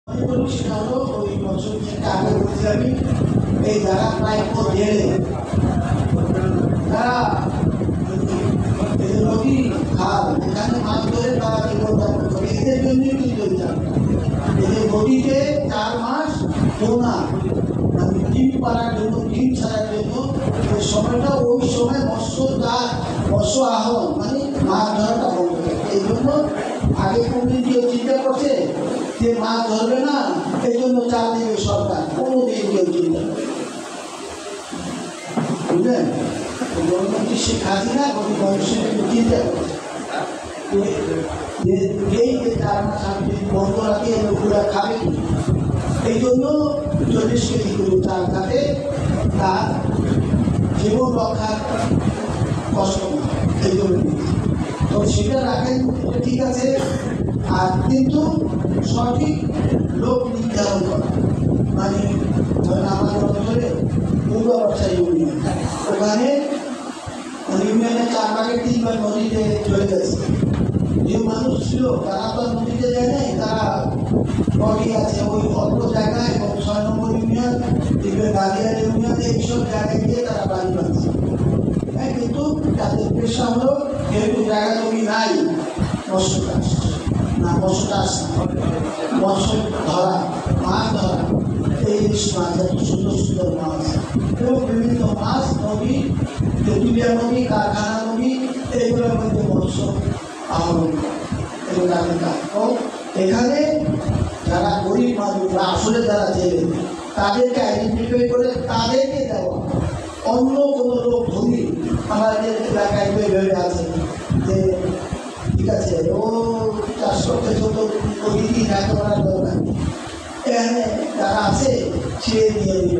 সেটা হলো ওই বছর থেকে আগে বলছিলাম এই যারা প্রায় জেলে তারা নদী খাল এখানে মাছ ধরে তারা জীবনযাপন করে এদের জন্যই কিন্তু এদের নদীতে 4 মাস পোনা মানে ডিম পাড়ার জন্য ডিম ছাড়ার জন্য ওই সময়টা ওই সময় মৎস্য আহরণ মানে মাছ ধরাটা বন্ধ করে। এই জন্য আগে কোনদিন কেউ চিন্তা করছে যে মাছ ধরবে না, এই জন্য চাল দেবে সরকার, কোনোদিন কেউ চিন্তা করে বুঝলেন। প্রধানমন্ত্রী শেখ হাসিনা গত বয়সে চিন্তা করছে এই যে 4 মাস আমি বন্ধ রাখি লোকগুলা খাবে কি, এই জন্য 40 কেজি করে চাল খাতে তার জীবন রক্ষার কষ্ট এই জন্য। তো সেটা রাখেন ঠিক আছে, আর কিন্তু সঠিক লোক নির্ধারণ করা মানে ধরেন আমাদের অঞ্চলে পূর্বাবর্ষা ইউনিয়ন, ওখানে ইউনিয়নের 4 ভাগের 3 ভাগ নদীতে চলে গেছে। যে মানুষ ছিল তারা তো নদীতে যায় নাই, তারা নদী আছে ওই অল্প জায়গায় এবং 6 নম্বর ইউনিয়ন গালিয়ার ইউনিয়ন এইসব জায়গায় গিয়ে তারা বাড়ি বাঁধছে। হ্যাঁ, কিন্তু তাদের পেশা হলো যেহেতু জায়গা জমি নাই মৎস্য চাষ না, মৎস্য ধরা, মাছ ধরা, এই মাছ এত সুন্দর সুন্দর মাছ এবং বিভিন্ন মাছ নদী, তেঁতুলিয়া নদী, কারখানা নদী, এইগুলোর মধ্যে মৎস্য আহরণ এবং এখানে যারা গরিব মানুষ আসলে যারা জেলে তাদেরকে আইডেন্টিফাই করে তাদেরকে দেওয়া। অন্য কোনো লোক ধরি আমাদের এলাকায় ভেবে আছে যে ঠিক আছে ও চাষ করতে যত প্রকৃতি এত করার দরকার, এখানে যারা আছে সে নিয়ে দিল,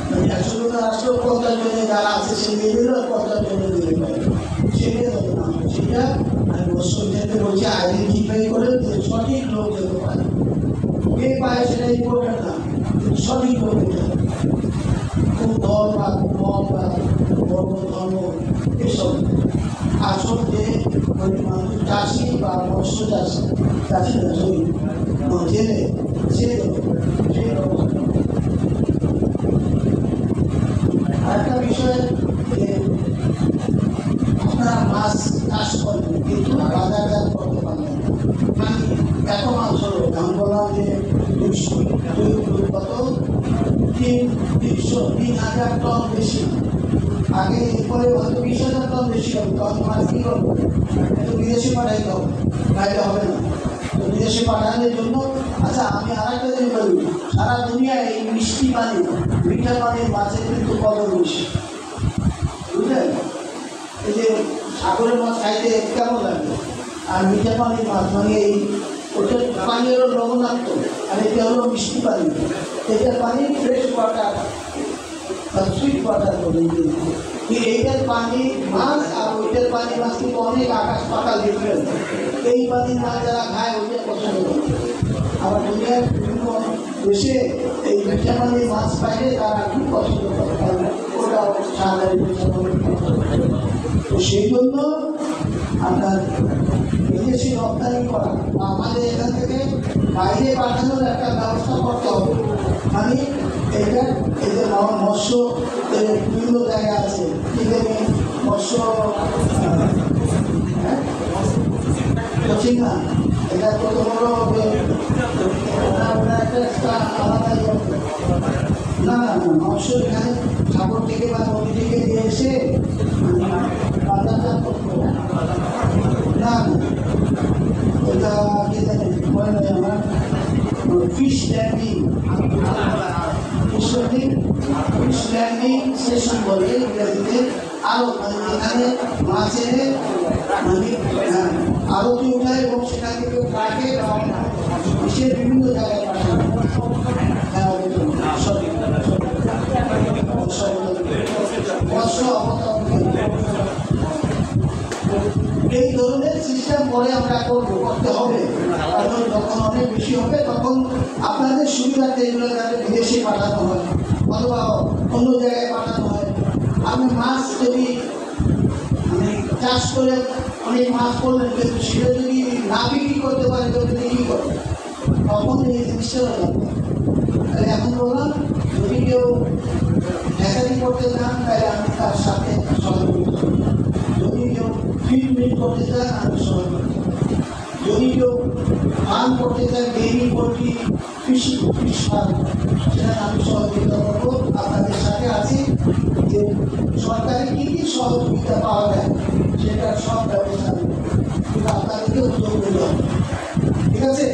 মানে 100 জন আসলো 50 জনে যারা আছে সে নিয়ে দিল, 50 জনে দিয়ে দিল, সেটা হবে না। সেটা আমি মৎস্যবিদদেরকে বলছি আইডেন্টিফাই করে যে সঠিক লোক যেতে পারে, কে পায় সেটা ইম্পর্টেন্ট না, সঠিক লোক যেতে হবে। খুব দল বা মত বা বর্ণ ধর্ম এসব আসল যে মানুষ চাষি বা মৎস্য চাষি না জমি জেলে আরেকটা বিষয় যে আপনারা মাছ চাষ করেন কিন্তু বাজারজাত করতে পারবেন না, মানে এত মাছ হলো আমি বললাম যে 3,000 টন বেশি, আগে এরপরে হয়তো 20,000 টন বেশি হবে, তখন মাছ কী করবো, একটু বিদেশে পাঠাইতে হবে, বাইরে হবে না। তো বিদেশে পাঠানোর জন্য আচ্ছা আমি আর একটা জিনিস বলি, সারা দুনিয়ায় এই মিষ্টি পানি মিঠা পানির মাছের কিন্তু কদর বেশি, বুঝলেন। এই যে সাগরের মাছ খাইতে কেমন লাগে, আর মিঠা পানির মাছ মানে এই ওটার পানি হলো লবণাক্ত আর এটা হলো মিষ্টি পানি, এটার পানি ফ্রেশ ওয়াটার বা সুইট ওয়াটার বলে। এইটার পানি মাছ আর ওইটার পানি মাছ কিন্তু অনেক আকাশ পাতাল ডিফারেন্স। এই পানির মাছ যারা খায় ওইটা পছন্দ করে, আবার দুনিয়ার বিভিন্ন দেশে এই মিঠা পানির মাছ পাইলে তারা খুব পছন্দ করে, ওটা সাধারণ মিঠা পানি। তো সেই জন্য আপনার বিদেশি রপ্তানি করা, আমাদের এখান থেকে বাইরে পাঠানোর একটা ব্যবস্থা করতে হবে। মানে এটা এই যে মৎস্য বিভিন্ন জায়গা আছে, ঠিক আছে, মৎস্য না, এটা কত বড় হবে একটা আলাদা না না না, মৎস্য এখানে সাগর থেকে বা নদী থেকে নিয়ে এসে বাজারজাত করতে হবে না, ওটা কি জানেন মনে হয় আমার ফিশ ল্যান্ডিং স্টেশন বলে ইংরেজিতে, আরো মানে এখানে মাছের মানে আরতি উঠায় এবং সেখান থেকে ট্রাকে বিশ্বের বিভিন্ন জায়গায় পাঠানো মৎস্য এই ধরনের সিস্টেম পরে আমরা করতে হবে, কারণ যখন অনেক বেশি হবে তখন আপনাদের সুবিধাতে এগুলো যাতে বিদেশে পাঠানো হয় অথবা অন্য জায়গায় পাঠানো হয়। আপনি মাছ যদি মানে চাষ করে অনেক মাছ করলেন কিন্তু সেটা যদি না বিক্রি করতে পারে তো কী করবে, তখন এই জিনিসটা জানতাম। তাহলে এখন বললাম যদি কেউ হ্যাচারি করতে চান তাহলে আমি তার সাথে সহযোগিতা করি, যদি কেউ ফিল্ড মিল করতে চান আমি সহযোগিতা করি, যদি কেউ ফার্ম করতে চান ডেইরি পোলট্রি ফিশ ফার্ম সেখানে আমি সহযোগিতা করবো। আপনাদের সাথে আছি যে সরকারি কী কী সহযোগিতা পাওয়া যায় সেটার সব ব্যবস্থা নেব, কিন্তু আপনাদেরকে উদ্যোগ নিতে হবে। ঠিক আছে।